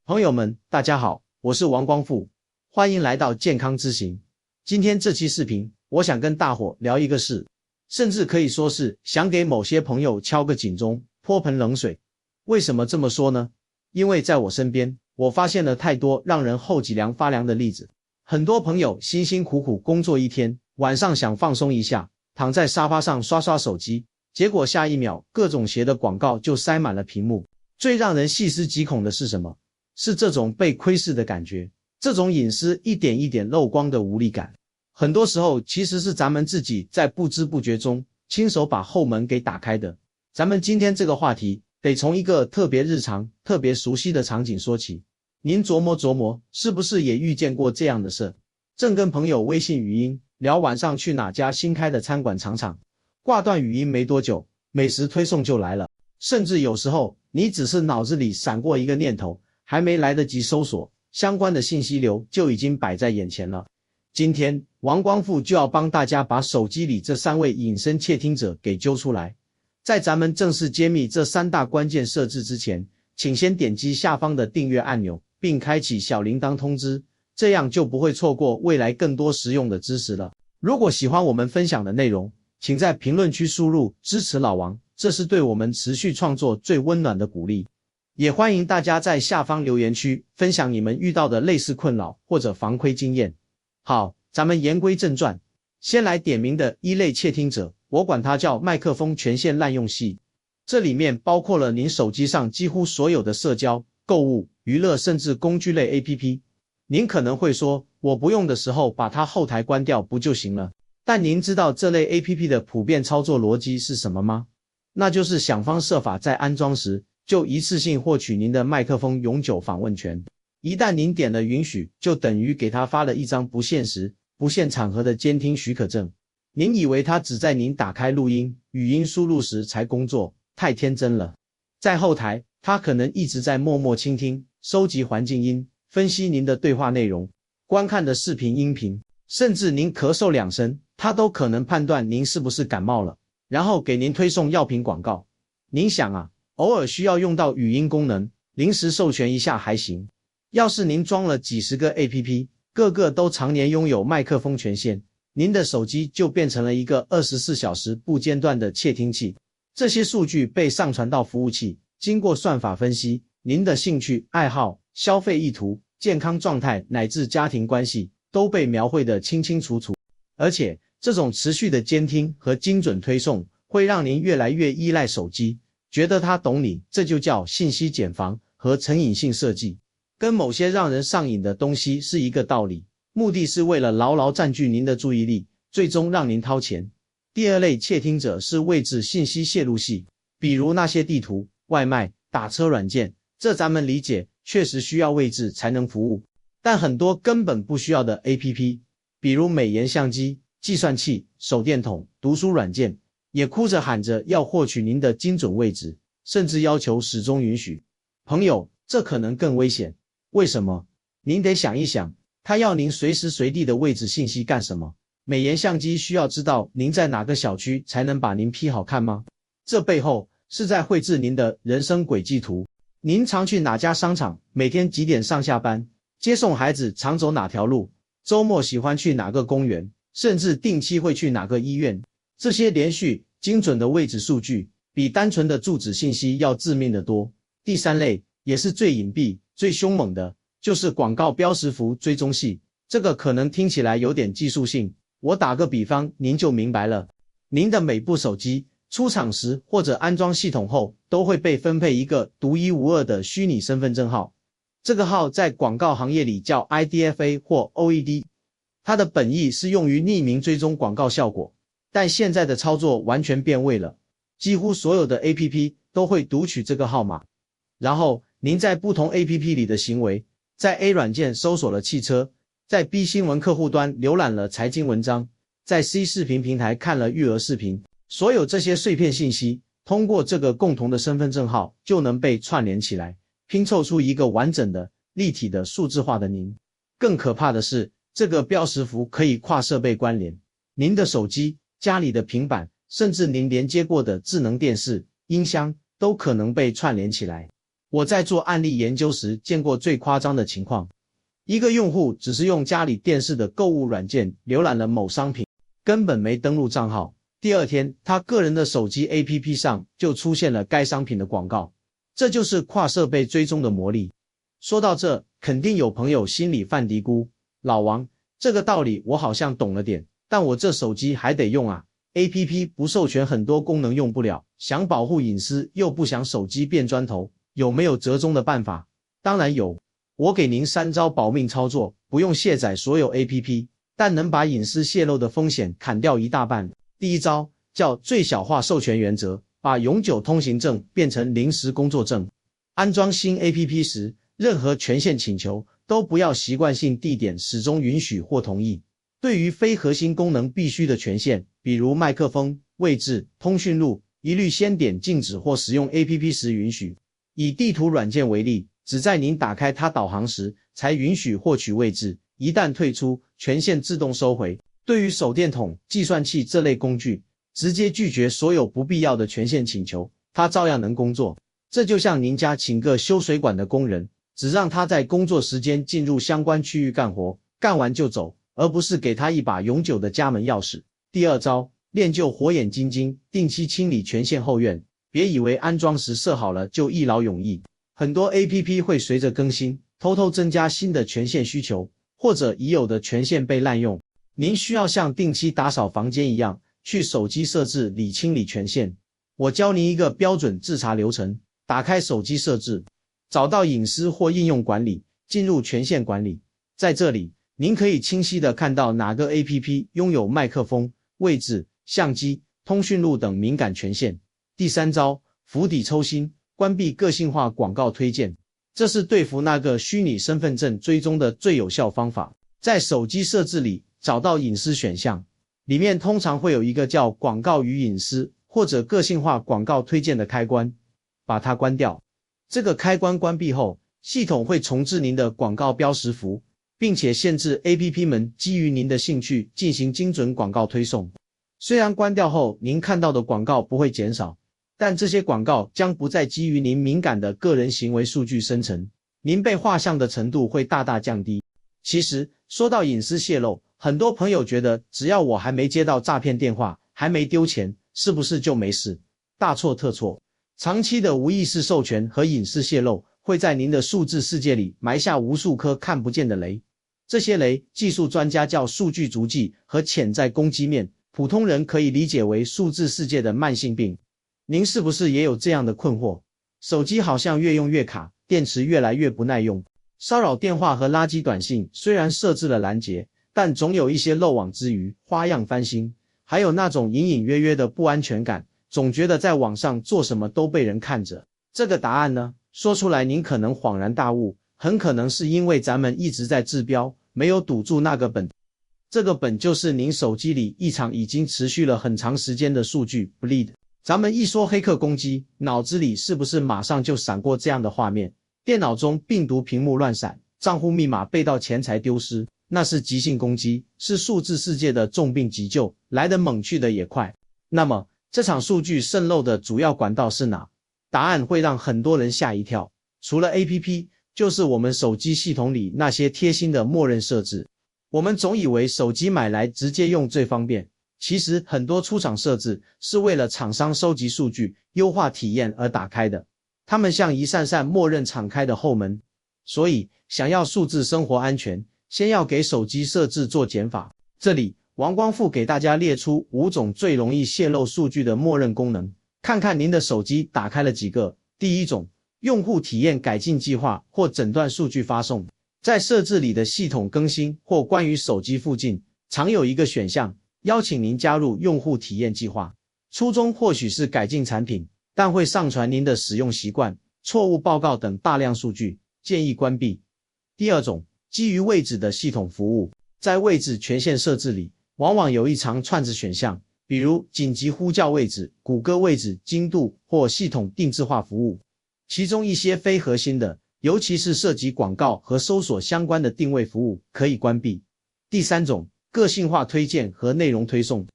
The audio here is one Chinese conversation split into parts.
朋友们，大家好，我是王光富，欢迎来到健康之行。今天这期视频，我想跟大伙聊一个事，甚至可以说是想给某些朋友敲个警钟，泼盆冷水。为什么这么说呢？因为在我身边，我发现了太多让人后脊梁发凉的例子。很多朋友辛辛苦苦工作一天，晚上想放松一下，躺在沙发上刷刷手机，结果下一秒各种鞋的广告就塞满了屏幕。最让人细思极恐的是什么？是这种被窥视的感觉，这种隐私一点一点漏光的无力感。很多时候其实是咱们自己在不知不觉中亲手把后门给打开的。咱们今天这个话题得从一个特别日常、特别熟悉的场景说起。您琢磨琢磨，是不是也遇见过这样的事？正跟朋友微信语音聊晚上去哪家新开的餐馆尝尝，挂断语音没多久，美食推送就来了。甚至有时候你只是脑子里闪过一个念头，还没来得及搜索，相关的信息流就已经摆在眼前了。今天王光富就要帮大家把手机里这3位隐身窃听者给揪出来。在咱们正式揭秘这3大关键设置之前，请先点击下方的订阅按钮，并开启小铃铛通知，这样就不会错过未来更多实用的知识了。如果喜欢我们分享的内容，请在评论区输入支持老王，这是对我们持续创作最温暖的鼓励。也欢迎大家在下方留言区分享你们遇到的类似困扰或者防窥经验。好，咱们言归正传，先来点名的一类窃听者，我管它叫麦克风权限滥用系。这里面包括了您手机上几乎所有的社交、购物、娱乐甚至工具类 APP。您可能会说，我不用的时候把它后台关掉不就行了？但您知道这类 APP 的普遍操作逻辑是什么吗？那就是想方设法在安装时就一次性获取您的麦克风永久访问权。一旦您点了允许，就等于给他发了一张不限时、不限场合的监听许可证。您以为他只在您打开录音、语音输入时才工作，太天真了。在后台，他可能一直在默默倾听，收集环境音，分析您的对话内容，观看的视频音频，甚至您咳嗽2声，他都可能判断您是不是感冒了，然后给您推送药品广告。您想啊，偶尔需要用到语音功能，临时授权一下还行。要是您装了几十个 APP， 个个都常年拥有麦克风权限，您的手机就变成了一个24小时不间断的窃听器。这些数据被上传到服务器，经过算法分析，您的兴趣、爱好、消费意图、健康状态乃至家庭关系都被描绘得清清楚楚。而且，这种持续的监听和精准推送会让您越来越依赖手机，觉得他懂你，这就叫信息茧房和成瘾性设计，跟某些让人上瘾的东西是一个道理，目的是为了牢牢占据您的注意力，最终让您掏钱。第二类窃听者是位置信息泄露系，比如那些地图、外卖、打车软件，这咱们理解，确实需要位置才能服务，但很多根本不需要的 APP， 比如美颜相机、计算器、手电筒、读书软件，也哭着喊着要获取您的精准位置，甚至要求始终允许。朋友，这可能更危险。为什么？您得想一想，他要您随时随地的位置信息干什么？美颜相机需要知道您在哪个小区才能把您 P 好看吗？这背后是在绘制您的人生轨迹图。您常去哪家商场，每天几点上下班，接送孩子常走哪条路，周末喜欢去哪个公园，甚至定期会去哪个医院。这些连续精准的位置数据比单纯的住址信息要致命得多。第3类也是最隐蔽、最凶猛的，就是广告标识符追踪系。这个可能听起来有点技术性，我打个比方您就明白了。您的每部手机出厂时或者安装系统后，都会被分配一个独一无二的虚拟身份证号。这个号在广告行业里叫 IDFA 或 OED， 它的本意是用于匿名追踪广告效果。但现在的操作完全变味了，几乎所有的 APP 都会读取这个号码，然后您在不同 APP 里的行为，在 A 软件搜索了汽车，在 B 新闻客户端浏览了财经文章，在 C 视频平台看了育儿视频，所有这些碎片信息，通过这个共同的身份证号就能被串联起来，拼凑出一个完整的、立体的数字化的您。更可怕的是，这个标识符可以跨设备关联，您的手机、家里的平板，甚至您连接过的智能电视、音箱都可能被串联起来。我在做案例研究时见过最夸张的情况，一个用户只是用家里电视的购物软件浏览了某商品，根本没登录账号，第二天他个人的手机 APP 上就出现了该商品的广告，这就是跨设备追踪的魔力。说到这，肯定有朋友心里犯嘀咕，老王，这个道理我好像懂了点，但我这手机还得用啊， APP 不授权很多功能用不了，想保护隐私又不想手机变砖头，有没有折中的办法？当然有，我给您3招保命操作，不用卸载所有 APP， 但能把隐私泄露的风险砍掉一大半。第一招叫最小化授权原则，把永久通行证变成临时工作证。安装新 APP 时，任何权限请求都不要习惯性地点始终允许或同意。对于非核心功能必须的权限，比如麦克风、位置、通讯录，一律先点禁止或使用 APP 时允许。以地图软件为例，只在您打开它导航时才允许获取位置，一旦退出，权限自动收回。对于手电筒、计算器这类工具，直接拒绝所有不必要的权限请求，它照样能工作。这就像您家请个修水管的工人，只让他在工作时间进入相关区域干活，干完就走，而不是给他一把永久的家门钥匙。第二招，练就火眼金睛，定期清理权限后院。别以为安装时设好了就一劳永逸，很多 APP 会随着更新，偷偷增加新的权限需求，或者已有的权限被滥用。您需要像定期打扫房间一样，去手机设置里清理权限。我教您一个标准自查流程，打开手机设置，找到隐私或应用管理，进入权限管理。在这里，您可以清晰地看到哪个 APP 拥有麦克风、位置、相机、通讯录等敏感权限。第三招，釜底抽薪，关闭个性化广告推荐。这是对付那个虚拟身份证追踪的最有效方法。在手机设置里找到隐私选项，里面通常会有一个叫广告与隐私或者个性化广告推荐的开关，把它关掉。这个开关关闭后，系统会重置您的广告标识符，并且限制 APP 们基于您的兴趣进行精准广告推送。虽然关掉后您看到的广告不会减少，但这些广告将不再基于您敏感的个人行为数据生成，您被画像的程度会大大降低。其实说到隐私泄露，很多朋友觉得只要我还没接到诈骗电话，还没丢钱，是不是就没事？大错特错。长期的无意识授权和隐私泄露会在您的数字世界里埋下无数颗看不见的雷。这些雷，技术专家叫数据足迹和潜在攻击面，普通人可以理解为数字世界的慢性病。您是不是也有这样的困惑？手机好像越用越卡，电池越来越不耐用。骚扰电话和垃圾短信虽然设置了拦截，但总有一些漏网之鱼，花样翻新。还有那种隐隐约约的不安全感，总觉得在网上做什么都被人看着。这个答案呢，说出来您可能恍然大悟，很可能是因为咱们一直在治标，没有堵住那个本。这个本就是您手机里一场已经持续了很长时间的数据 bleed。咱们一说黑客攻击，脑子里是不是马上就闪过这样的画面？电脑中病毒屏幕乱闪，账户密码被盗，钱财丢失，那是急性攻击，是数字世界的重病急救，来得猛去得也快。那么这场数据渗漏的主要管道是哪？答案会让很多人吓一跳。除了 APP， 就是我们手机系统里那些贴心的默认设置。我们总以为手机买来直接用最方便，其实很多出厂设置是为了厂商收集数据、优化体验而打开的。它们像一扇扇默认敞开的后门。所以想要数字生活安全，先要给手机设置做减法。这里王光复给大家列出5种最容易泄露数据的默认功能，看看您的手机打开了几个。第一种，用户体验改进计划或诊断数据发送。在设置里的系统更新或关于手机附近，常有一个选项，邀请您加入用户体验计划。初衷或许是改进产品，但会上传您的使用习惯、错误报告等大量数据，建议关闭。第二种，基于位置的系统服务。在位置权限设置里，往往有一长串子选项，比如紧急呼叫位置、谷歌位置、精度或系统定制化服务。其中一些非核心的，尤其是涉及广告和搜索相关的定位服务，可以关闭。第三种，个性化推荐和内容推送。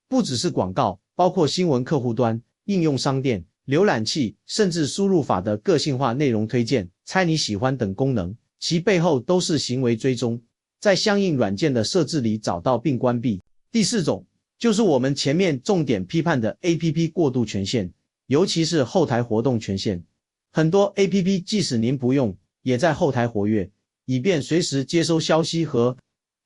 不只是广告，包括新闻客户端、应用商店、浏览器，甚至输入法的个性化内容推荐、猜你喜欢等功能，其背后都是行为追踪，在相应软件的设置里找到并关闭。第四种，就是我们前面重点批判的 APP 过渡权限，尤其是后台活动权限。很多 APP 即使您不用，也在后台活跃，以便随时接收消息和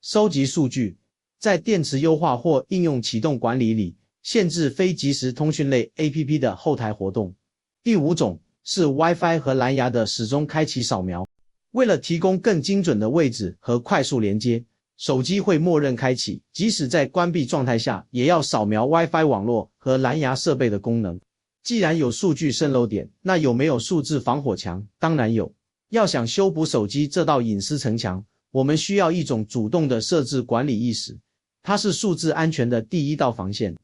收集数据。在电池优化或应用启动管理里，限制非即时通讯类 APP 的后台活动。第五种是 Wi-Fi 和蓝牙的始终开启扫描。为了提供更精准的位置和快速连接，手机会默认开启，即使在关闭状态下，也要扫描 Wi-Fi 网络和蓝牙设备的功能。既然有数据渗漏点，那有没有数字防火墙？当然有。要想修补手机这道隐私城墙，我们需要一种主动的设置管理意识，它是数字安全的第一道防线。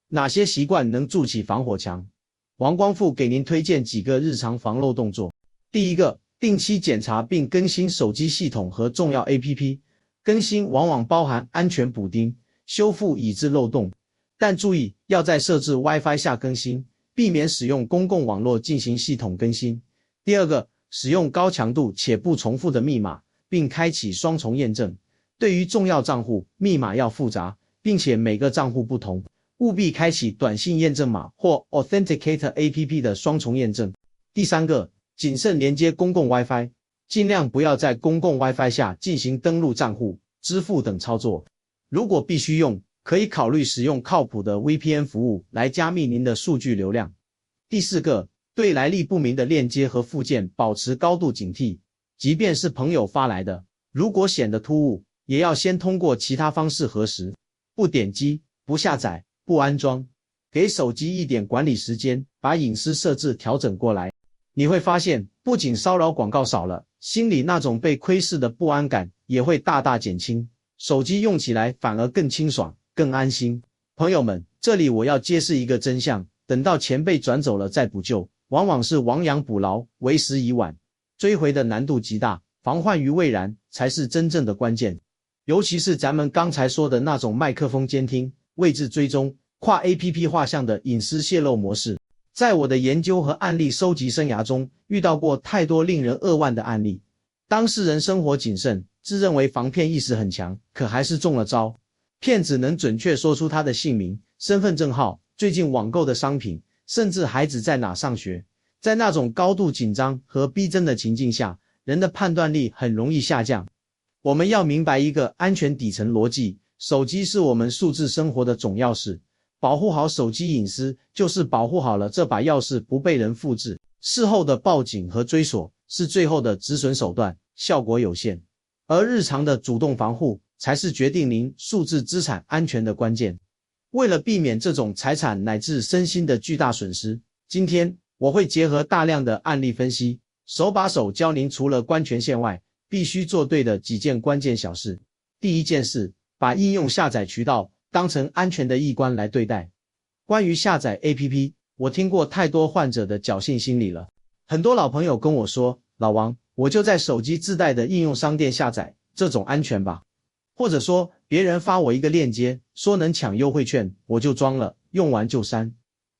哪些习惯能筑起防火墙？王光复给您推荐几个日常防漏动作。第一个，定期检查并更新手机系统和重要 APP， 更新往往包含安全补丁、修复已知漏洞，但注意要在设置 Wi-Fi 下更新，避免使用公共网络进行系统更新。第二个，使用高强度且不重复的密码，并开启双重验证。对于重要账户，密码要复杂，并且每个账户不同，务必开启短信验证码或 Authenticator APP 的双重验证。第三个，谨慎连接公共 Wi-Fi， 尽量不要在公共 Wi-Fi 下进行登录账户、支付等操作。如果必须用，可以考虑使用靠谱的 VPN 服务来加密您的数据流量。第四个，对来历不明的链接和附件保持高度警惕，即便是朋友发来的，如果显得突兀，也要先通过其他方式核实。不点击、不下载、不安装，给手机一点管理时间，把隐私设置调整过来。你会发现，不仅骚扰广告少了，心里那种被窥视的不安感也会大大减轻，手机用起来反而更清爽、更安心。朋友们，这里我要揭示一个真相，等到钱被转走了再补救，往往是亡羊补牢，为时已晚，追回的难度极大，防患于未然才是真正的关键。尤其是咱们刚才说的那种麦克风监听、位置追踪、跨 APP 画像的隐私泄露模式，在我的研究和案例收集生涯中，遇到过太多令人扼腕的案例。当事人生活谨慎，自认为防骗意识很强，可还是中了招。骗子能准确说出他的姓名、身份证号、最近网购的商品，甚至孩子在哪上学。在那种高度紧张和逼真的情境下，人的判断力很容易下降。我们要明白一个安全底层逻辑，手机是我们数字生活的总钥匙，保护好手机隐私，就是保护好了这把钥匙不被人复制。事后的报警和追索是最后的止损手段，效果有限。而日常的主动防护才是决定您数字资产安全的关键。为了避免这种财产乃至身心的巨大损失，今天我会结合大量的案例分析，手把手教您除了关权限外，必须做对的几件关键小事。第一件事，把应用下载渠道当成安全的一关来对待。关于下载 APP， 我听过太多患者的侥幸心理了。很多老朋友跟我说，老王，我就在手机自带的应用商店下载，这种安全吧？或者说，别人发我一个链接，说能抢优惠券，我就装了，用完就删。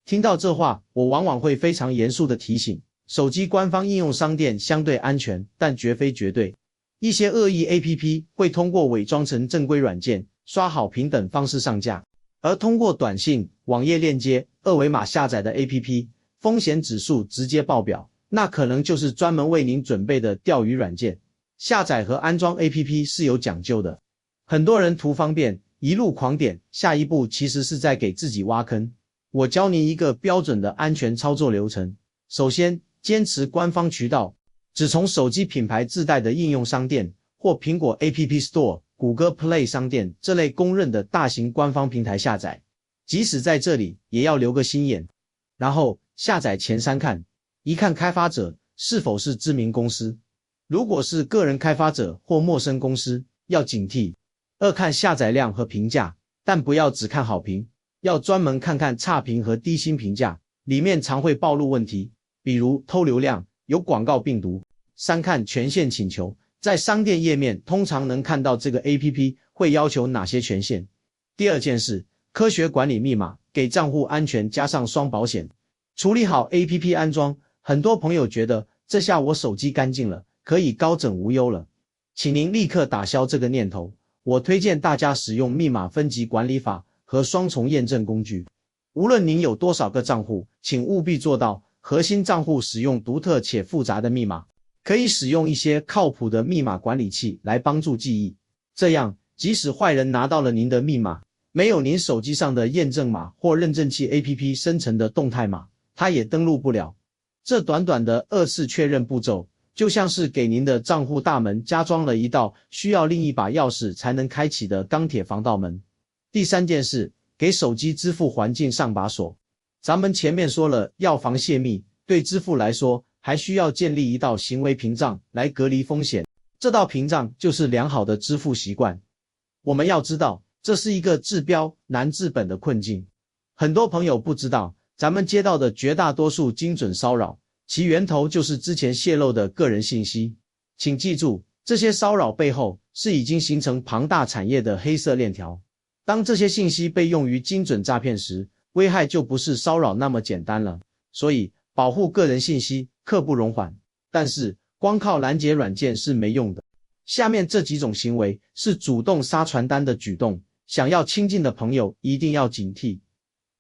听到这话，我往往会非常严肃地提醒，手机官方应用商店相对安全，但绝非绝对。一些恶意 APP 会通过伪装成正规软件、刷好评等方式上架，而通过短信、网页链接、二维码下载的 APP， 风险指数直接爆表，那可能就是专门为您准备的钓鱼软件。下载和安装 APP 是有讲究的，很多人图方便，一路狂点，下一步其实是在给自己挖坑。我教您一个标准的安全操作流程。首先，坚持官方渠道，只从手机品牌自带的应用商店或苹果 App Store、谷歌 Play 商店这类公认的大型官方平台下载，即使在这里也要留个心眼。然后下载前3看，一看开发者是否是知名公司，如果是个人开发者或陌生公司，要警惕。2看下载量和评价，但不要只看好评，要专门看看差评和低星评价，里面常会暴露问题，比如偷流量、有广告病毒。3看权限请求，在商店页面通常能看到这个 APP 会要求哪些权限。第二件事，科学管理密码，给账户安全加上双保险。处理好 APP 安装，很多朋友觉得这下我手机干净了，可以高枕无忧了。请您立刻打消这个念头，我推荐大家使用密码分级管理法和双重验证工具。无论您有多少个账户，请务必做到核心账户使用独特且复杂的密码，可以使用一些靠谱的密码管理器来帮助记忆。这样，即使坏人拿到了您的密码，没有您手机上的验证码或认证器 APP 生成的动态码，他也登录不了。这短短的2次确认步骤，就像是给您的账户大门加装了一道需要另一把钥匙才能开启的钢铁防盗门。第3件事，给手机支付环境上把锁。咱们前面说了要防泄密，对支付来说，还需要建立一道行为屏障来隔离风险。这道屏障就是良好的支付习惯。我们要知道，这是一个治标难治本的困境。很多朋友不知道，咱们接到的绝大多数精准骚扰，其源头就是之前泄露的个人信息。请记住，这些骚扰背后是已经形成庞大产业的黑色链条。当这些信息被用于精准诈骗时，危害就不是骚扰那么简单了。所以，保护个人信息刻不容缓。但是，光靠拦截软件是没用的。下面这几种行为是主动杀传单的举动，想要亲近的朋友一定要警惕。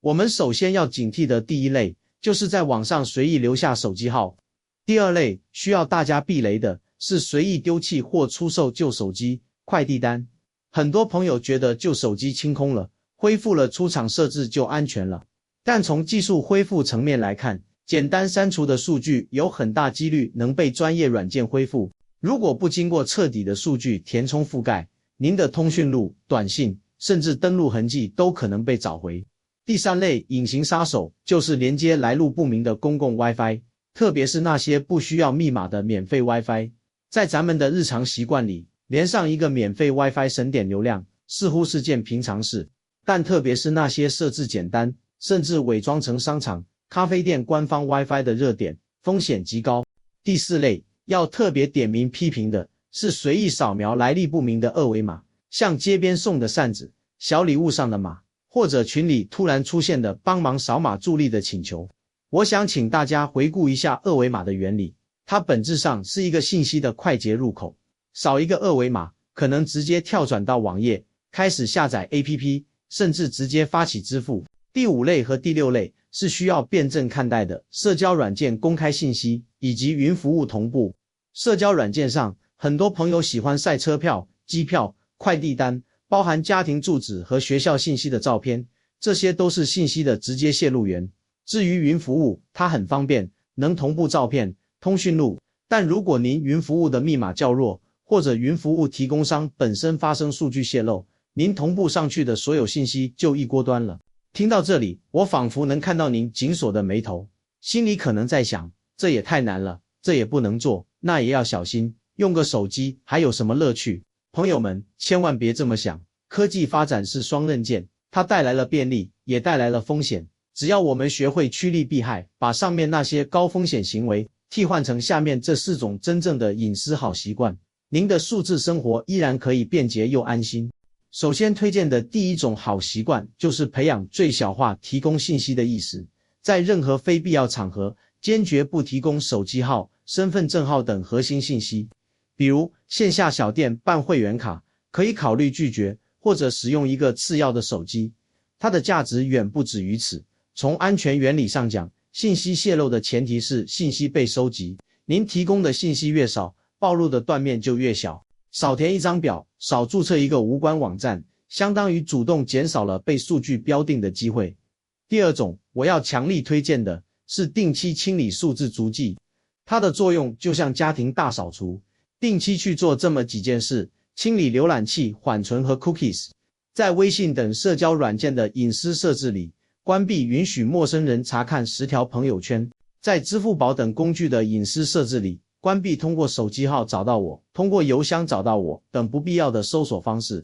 我们首先要警惕的第一类，就是在网上随意留下手机号。第二类需要大家避雷的是随意丢弃或出售旧手机、快递单。很多朋友觉得旧手机清空了，恢复了出厂设置就安全了。但从技术恢复层面来看，简单删除的数据有很大几率能被专业软件恢复。如果不经过彻底的数据填充覆盖，您的通讯录、短信，甚至登录痕迹都可能被找回。第3类隐形杀手就是连接来路不明的公共 WiFi， 特别是那些不需要密码的免费 WiFi。在咱们的日常习惯里，连上一个免费 WiFi 省点流量似乎是件平常事，但特别是那些设置简单，甚至伪装成商场、咖啡店官方 WiFi 的热点，风险极高。第4类要特别点名批评的是随意扫描来历不明的二维码，像街边送的扇子、小礼物上的码，或者群里突然出现的帮忙扫码助力的请求。我想请大家回顾一下二维码的原理，它本质上是一个信息的快捷入口。扫一个二维码，可能直接跳转到网页，开始下载 APP， 甚至直接发起支付。第5类和第6类是需要辩证看待的社交软件公开信息以及云服务同步。社交软件上，很多朋友喜欢晒车票、机票、快递单，包含家庭住址和学校信息的照片，这些都是信息的直接泄露源。至于云服务，它很方便，能同步照片、通讯录，但如果您云服务的密码较弱，或者云服务提供商本身发生数据泄露，您同步上去的所有信息就一锅端了。听到这里，我仿佛能看到您紧锁的眉头，心里可能在想，这也太难了，这也不能做，那也要小心，用个手机还有什么乐趣？朋友们，千万别这么想，科技发展是双刃剑，它带来了便利，也带来了风险。只要我们学会趋利避害，把上面那些高风险行为替换成下面这4种真正的隐私好习惯，您的数字生活依然可以便捷又安心。首先推荐的第1种好习惯就是培养最小化提供信息的意识，在任何非必要场合，坚决不提供手机号、身份证号等核心信息。比如线下小店办会员卡，可以考虑拒绝，或者使用一个次要的手机，它的价值远不止于此。从安全原理上讲，信息泄露的前提是信息被收集，您提供的信息越少，暴露的断面就越小。少填一张表，少注册一个无关网站，相当于主动减少了被数据标定的机会。第2种，我要强力推荐的是定期清理数字足迹，它的作用就像家庭大扫除，定期去做这么几件事：清理浏览器、缓存和 cookies， 在微信等社交软件的隐私设置里，关闭允许陌生人查看10条朋友圈，在支付宝等工具的隐私设置里，关闭通过手机号找到我、通过邮箱找到我等不必要的搜索方式。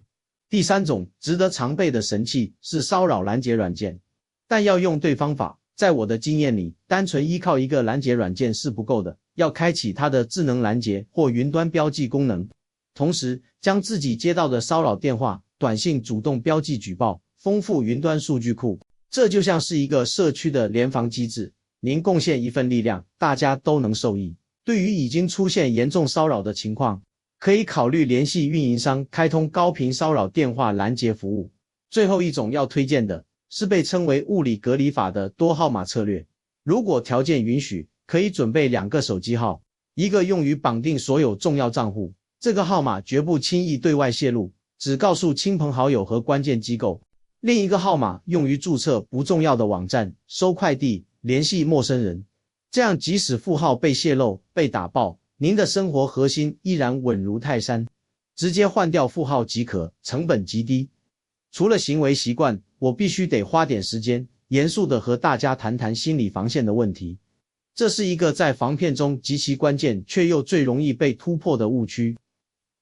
第3种值得常备的神器是骚扰拦截软件，但要用对方法。在我的经验里，单纯依靠一个拦截软件是不够的，要开启它的智能拦截或云端标记功能，同时将自己接到的骚扰电话、短信主动标记举报，丰富云端数据库。这就像是一个社区的联防机制。您贡献一份力量，大家都能受益。对于已经出现严重骚扰的情况，可以考虑联系运营商开通高频骚扰电话拦截服务。最后一种要推荐的是被称为物理隔离法的多号码策略。如果条件允许，可以准备2个手机号，一个用于绑定所有重要账户，这个号码绝不轻易对外泄露，只告诉亲朋好友和关键机构。另一个号码用于注册不重要的网站、收快递、联系陌生人。这样即使副号被泄露、被打爆，您的生活核心依然稳如泰山。直接换掉副号即可，成本极低。除了行为习惯，我必须得花点时间，严肃地和大家谈谈心理防线的问题。这是一个在防骗中极其关键却又最容易被突破的误区。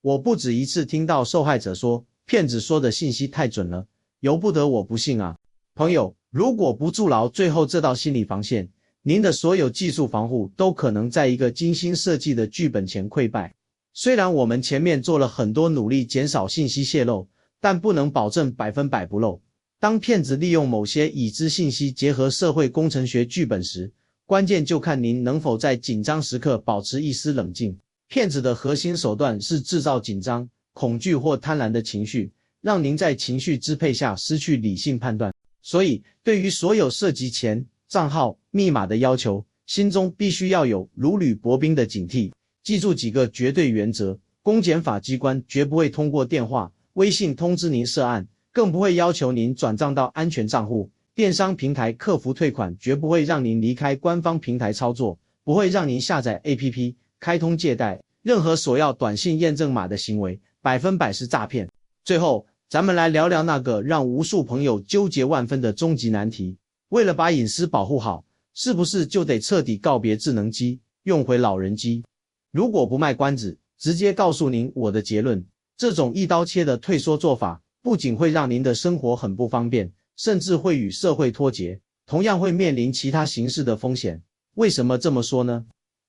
我不止一次听到受害者说，骗子说的信息太准了，由不得我不信啊。朋友，如果不筑牢最后这道心理防线，您的所有技术防护都可能在一个精心设计的剧本前溃败。虽然我们前面做了很多努力减少信息泄露，但不能保证100%不漏。当骗子利用某些已知信息结合社会工程学剧本时，关键就看您能否在紧张时刻保持一丝冷静。骗子的核心手段是制造紧张、恐惧或贪婪的情绪，让您在情绪支配下失去理性判断。所以，对于所有涉及钱、账号、密码的要求，心中必须要有如履薄冰的警惕。记住几个绝对原则：公检法机关绝不会通过电话、微信通知您涉案，更不会要求您转账到安全账户。电商平台客服退款绝不会让您离开官方平台操作，不会让您下载 APP、开通借贷，任何索要短信验证码的行为，100%是诈骗。最后，咱们来聊聊那个让无数朋友纠结万分的终极难题：为了把隐私保护好，是不是就得彻底告别智能机，用回老人机？如果不卖关子，直接告诉您我的结论，这种一刀切的退缩做法，不仅会让您的生活很不方便，甚至会与社会脱节，同样会面临其他形式的风险。为什么这么说呢？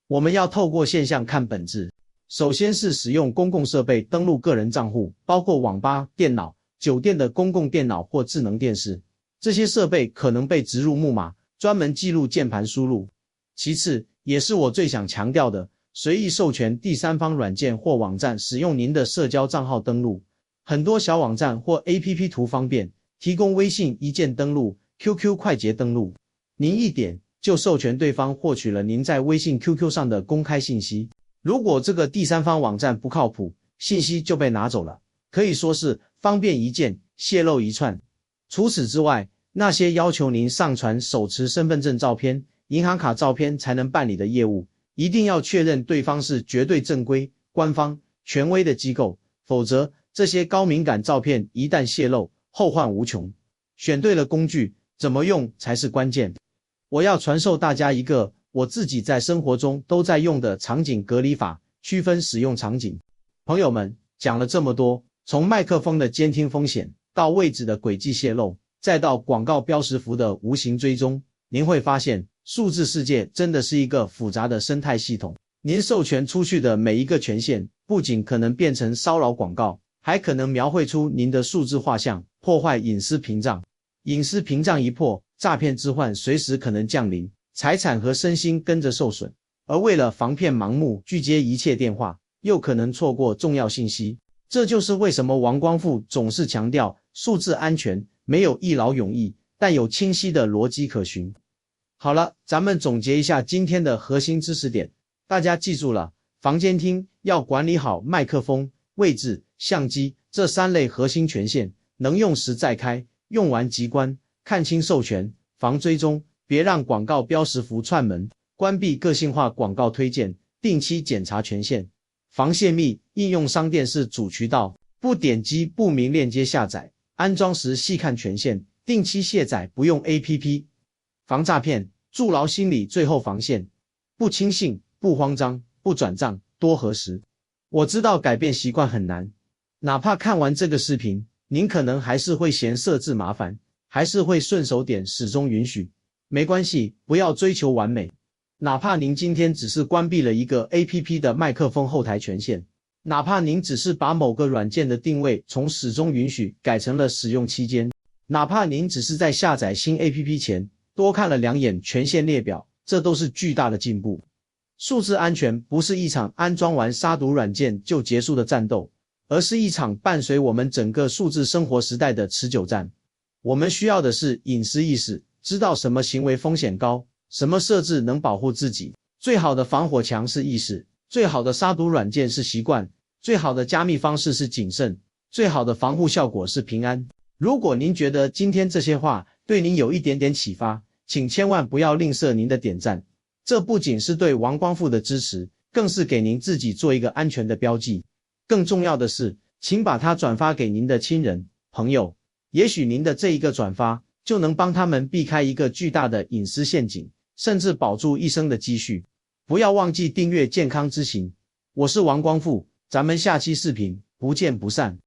我们要透过现象看本质。首先是使用公共设备登录个人账户，包括网吧、电脑、酒店的公共电脑或智能电视。这些设备可能被植入木马，专门记录键盘输入。其次，也是我最想强调的，随意授权第三方软件或网站使用您的社交账号登录。很多小网站或 APP 图方便，提供微信一键登录、QQ 快捷登录。您一点就授权对方获取了您在微信 QQ 上的公开信息。如果这个第三方网站不靠谱，信息就被拿走了，可以说是方便一件，泄露一串。除此之外，那些要求您上传手持身份证照片、银行卡照片才能办理的业务，一定要确认对方是绝对正规、官方、权威的机构，否则这些高敏感照片一旦泄露，后患无穷。选对了工具，怎么用才是关键。我要传授大家一个我自己在生活中都在用的场景隔离法，区分使用场景。朋友们，讲了这么多，从麦克风的监听风险，到位置的轨迹泄露，再到广告标识符的无形追踪，您会发现数字世界真的是一个复杂的生态系统。您授权出去的每一个权限，不仅可能变成骚扰广告，还可能描绘出您的数字画像，破坏隐私屏障。隐私屏障一破，诈骗之患随时可能降临，财产和身心跟着受损。而为了防骗盲目拒接一切电话，又可能错过重要信息。这就是为什么王光复总是强调数字安全没有一劳永逸，但有清晰的逻辑可循。好了，咱们总结一下今天的核心知识点。大家记住了，房间厅要管理好麦克风、位置、相机这3类核心权限，能用时再开，用完即关，看清授权，防追踪，别让广告标识符串门，关闭个性化广告推荐，定期检查权限，防泄密，应用商店是主渠道，不点击不明链接下载，安装时细看权限，定期卸载不用 APP。 防诈骗，筑牢心理最后防线，不轻信，不慌张，不转账，多核实。我知道改变习惯很难，哪怕看完这个视频，您可能还是会嫌设置麻烦，还是会顺手点始终允许。没关系，不要追求完美。哪怕您今天只是关闭了一个 APP 的麦克风后台权限，哪怕您只是把某个软件的定位从始终允许改成了使用期间，哪怕您只是在下载新 APP 前多看了2眼权限列表，这都是巨大的进步。数字安全不是一场安装完杀毒软件就结束的战斗，而是一场伴随我们整个数字生活时代的持久战。我们需要的是隐私意识，知道什么行为风险高，什么设置能保护自己。最好的防火墙是意识，最好的杀毒软件是习惯，最好的加密方式是谨慎，最好的防护效果是平安。如果您觉得今天这些话对您有一点点启发，请千万不要吝啬您的点赞。这不仅是对王光复的支持，更是给您自己做一个安全的标记。更重要的是，请把它转发给您的亲人、朋友，也许您的这一个转发就能帮他们避开一个巨大的隐私陷阱，甚至保住一生的积蓄。不要忘记订阅健康之行，我是王光复，咱们下期视频不见不散。